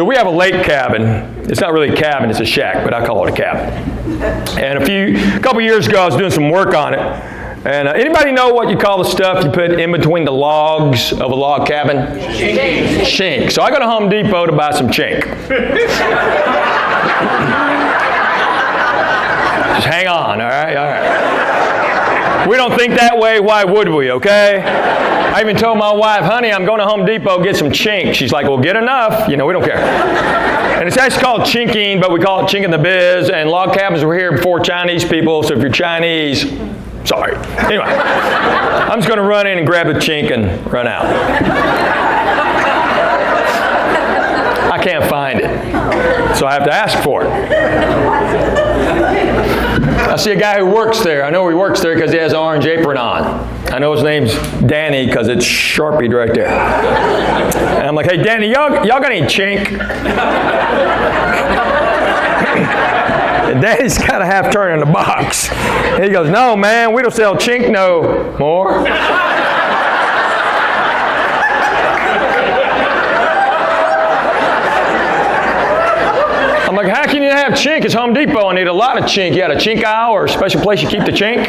So we have a lake cabin. It's not really a cabin, it's a shack, but I call it a cabin. And a couple years ago, I was doing some work on it. And anybody know what you call the stuff you put in between the logs of a log cabin? Chink. Chink. So I go to Home Depot to buy some chink. Just hang on, all right? All right. We don't think that way, why would we, okay? I even told my wife, honey, I'm going to Home Depot to get some chink. She's like, well, get enough. We don't care. And it's actually called chinking, but we call it chink in the biz. And log cabins were here before Chinese people, so if you're Chinese, sorry. Anyway, I'm just going to run in and grab the chink and run out. I can't find it, so I have to ask for it. I see a guy who works there. I know he works there because he has an orange apron on. I know his name's Danny because it's Sharpied right there. And I'm like, hey, Danny, y'all got any chink? And Danny's kind of half turning the box. And he goes, no, man, we don't sell chink no more. I'm like, how can you have chink? It's Home Depot. I need a lot of chink. You got a chink aisle or a special place you keep the chink?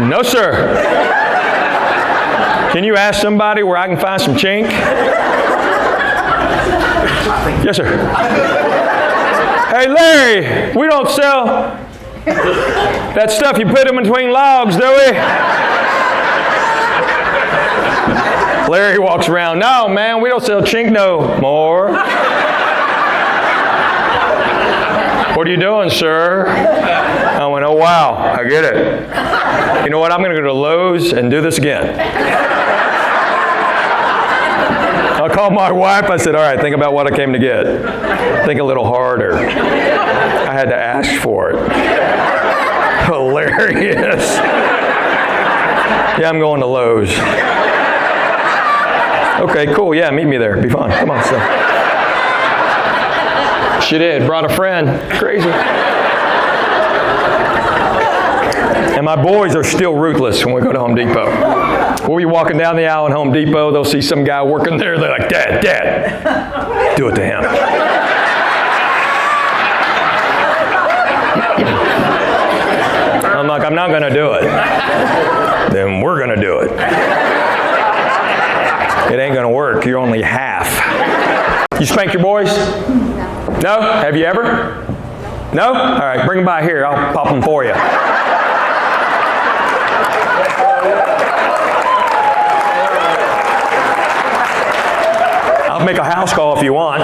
No, sir. Can you ask somebody where I can find some chink? Yes, sir. Hey, Larry, we don't sell that stuff you put in between logs, do we? Larry walks around, no, man, we don't sell chink no more. What are you doing, sir? I went, oh, wow, I get it. You know what, I'm going to go to Lowe's and do this again. I called my wife, I said, all right, think about what I came to get. Think a little harder. I had to ask for it. Hilarious. Yeah, I'm going to Lowe's. Okay, cool. Yeah, meet me there. Be fun. Come on, son. She did. Brought a friend. Crazy. And my boys are still ruthless when we go to Home Depot. We'll be walking down the aisle in Home Depot. They'll see some guy working there. They're like, Dad, do it to him. I'm like, I'm not going to do it. Then we're going to do it. It ain't going to work. You're only half. You spank your boys? No? Have you ever? No? All right, bring them by here. I'll pop them for you. I'll make a house call if you want.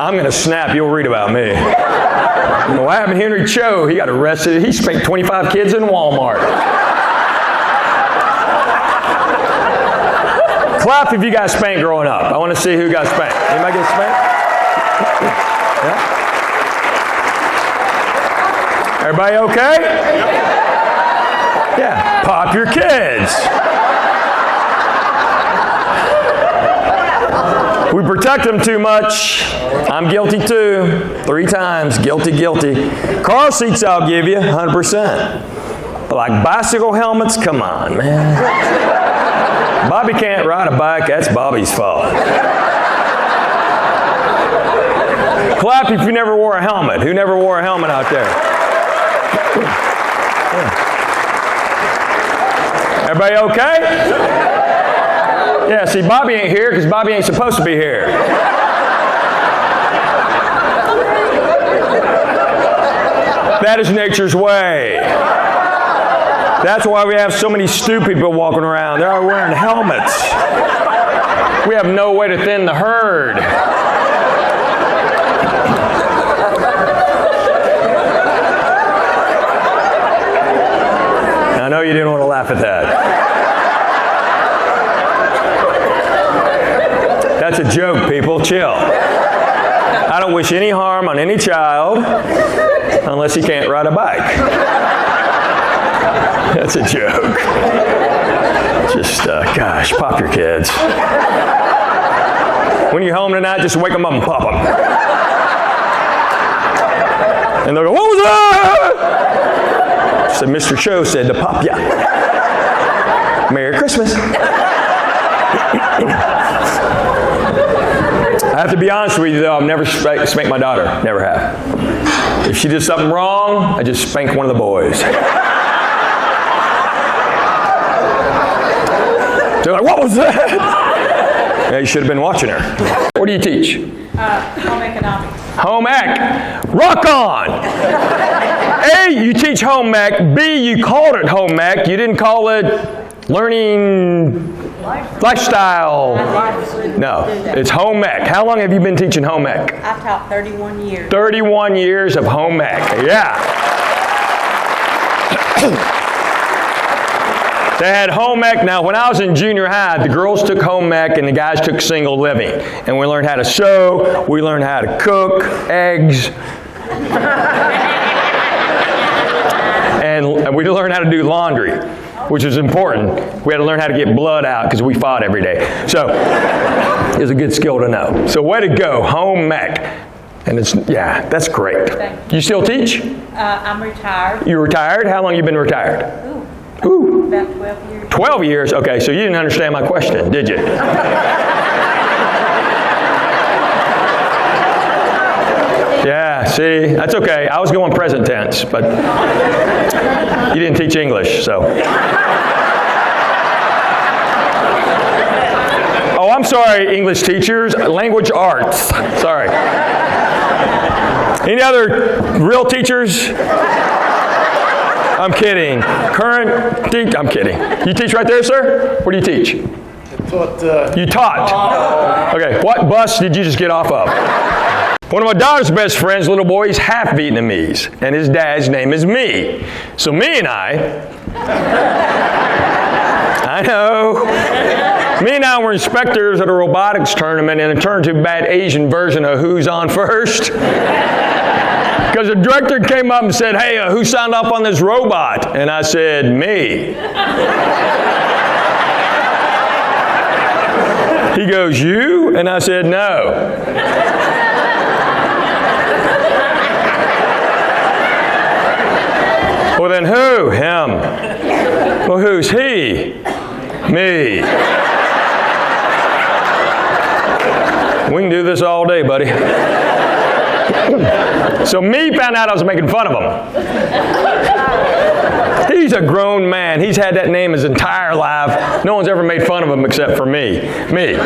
I'm going to snap. You'll read about me. You know what happened to Henry Cho? He got arrested. He spanked 25 kids in Walmart. Clap if you got spanked growing up. I want to see who got spanked. Anybody get spanked? Yeah? Everybody okay? Yeah. Pop your kids. We protect them too much. I'm guilty too. 3 times. Guilty. Car seats I'll give you, 100%. But like bicycle helmets, come on, man. Bobby can't ride a bike, that's Bobby's fault. Clap if you never wore a helmet. Who never wore a helmet out there? Yeah. Everybody okay? Yeah, see, Bobby ain't here because Bobby ain't supposed to be here. That is nature's way. That's why we have so many stupid people walking around. They're all wearing helmets. We have no way to thin the herd. I know you didn't want to laugh at that. That's a joke, people. Chill. I don't wish any harm on any child unless he can't ride a bike. That's a joke. Just, gosh, pop your kids. When you're home tonight, just wake them up and pop them. And they'll go, what was that? So Mr. Cho said to pop ya. Merry Christmas. I have to be honest with you, though. I've never spanked my daughter. Never have. If she did something wrong, I just spank one of the boys. They're like, what was that? Yeah, you should have been watching her. What do you teach? Home economics. Home ec. Rock on! A, you teach home ec. B, you called it home ec. You didn't call it learning lifestyle. No, it's home ec. How long have you been teaching home ec? I taught 31 years. 31 years of home ec. Yeah. They had home ec. Now, when I was in junior high, the girls took home ec and the guys took single living. And we learned how to sew, we learned how to cook, eggs. And we learned how to do laundry, which is important. We had to learn how to get blood out because we fought every day. So, it's a good skill to know. So, way to go, home ec. And it's, yeah, that's great. You still teach? I'm retired. You retired? How long have you been retired? Ooh. About 12 years. 12 years? Okay, so you didn't understand my question, did you? Yeah, see, that's okay. I was going present tense, but you didn't teach English, so. Oh, I'm sorry, English teachers. Language arts. Sorry. Any other real teachers? I'm kidding. Current teach? I'm kidding. You teach right there, sir? What do you teach? You taught. Okay, what bus did you just get off of? One of my daughter's best friends, little boy, he's half Vietnamese, and his dad's name is Me. So me and I know. Me and I were inspectors at a robotics tournament, and it turned to a bad Asian version of Who's On First. Because the director came up and said, hey, who signed up on this robot? And I said, me. He goes, you? And I said, no. Well, then who? Him. Well, who's he? Me. We can do this all day, buddy. So me found out I was making fun of him. He's a grown man. He's had that name his entire life. No one's ever made fun of him except for me. Me.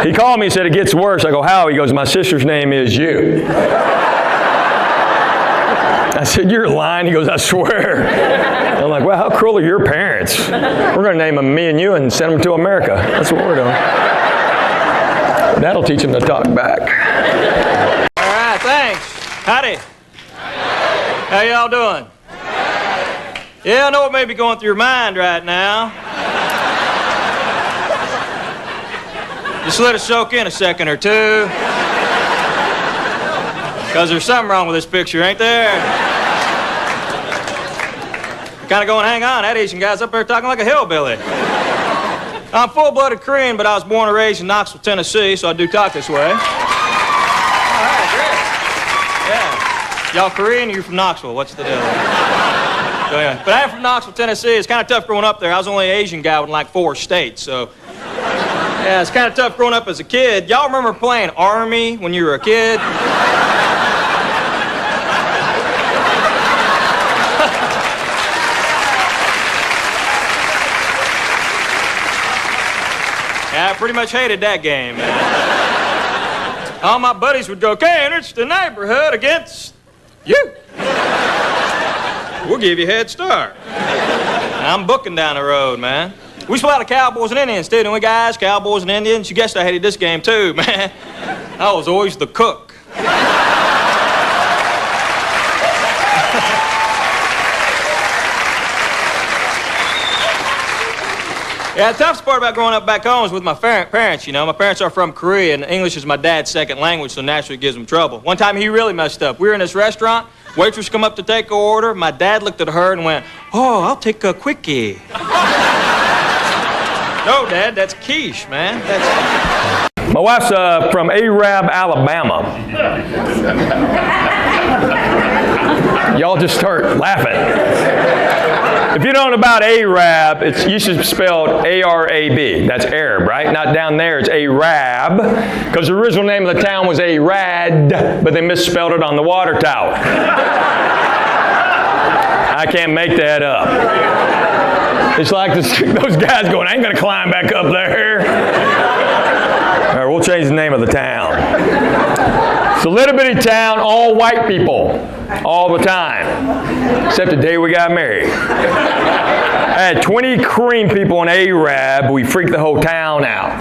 He called me and said, it gets worse. I go, how? He goes, my sister's name is you. I said, you're lying. He goes, I swear. I'm like, well, how cruel are your parents? We're going to name them me and you and send them to America. That's what we're doing. That'll teach them to talk back. All right, thanks. Howdy. How y'all doing? Yeah, I know what may be going through your mind right now. Just let it soak in a second or two. Because there's something wrong with this picture, ain't there? You're kind of going, hang on, that Asian guy's up there talking like a hillbilly. I'm full-blooded Korean, but I was born and raised in Knoxville, Tennessee, so I do talk this way. All right, great. Yeah. Y'all Korean or you from Knoxville? What's the deal? So, yeah. But I'm from Knoxville, Tennessee. It's kind of tough growing up there. I was the only Asian guy in like 4 states, so... Yeah, it's kind of tough growing up as a kid. Y'all remember playing Army when you were a kid? Yeah, I pretty much hated that game, man. All my buddies would go, okay, and it's the neighborhood against you. We'll give you a head start. And I'm booking down the road, man. We used to play a lot of Cowboys and Indians, too, didn't we, guys? Cowboys and Indians. You guessed I hated this game, too, man. I was always the cook. Yeah, the toughest part about growing up back home is with my parents, you know. My parents are from Korea, and English is my dad's second language, so naturally it gives them trouble. One time he really messed up. We were in this restaurant, waitress come up to take an order. My dad looked at her and went, oh, I'll take a quickie. No, Dad, that's quiche, man. My wife's from Arab, Alabama. Y'all just start laughing. If you don't know about Arab, it's usually spelled A-R-A-B. That's Arab, right? Not down there. It's Arab, because the original name of the town was Arad, but they misspelled it on the water tower. I can't make that up. It's like those guys going, I ain't going to climb back up there. All right, we'll change the name of the town. It's a little bitty town, all white people, all the time, except the day we got married. I had 20 Korean people in Arab. We freaked the whole town out.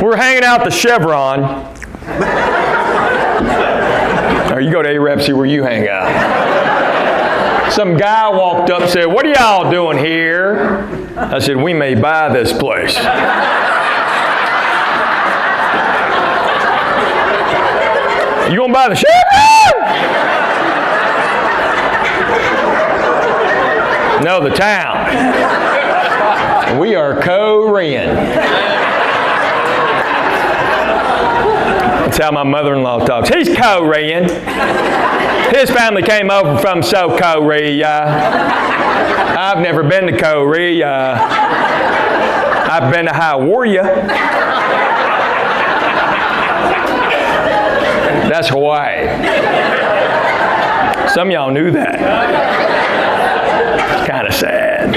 We were hanging out at the Chevron. Or you go to Arab, see where you hang out. Some guy walked up and said, what are y'all doing here? I said, we may buy this place. You gonna buy the Chevron? No, the town. We are Korean. That's how my mother-in-law talks. He's Korean. His family came over from South Korea. I've never been to Korea. I've been to Hawaii. That's Hawaii. Some of y'all knew that. It's kind of sad.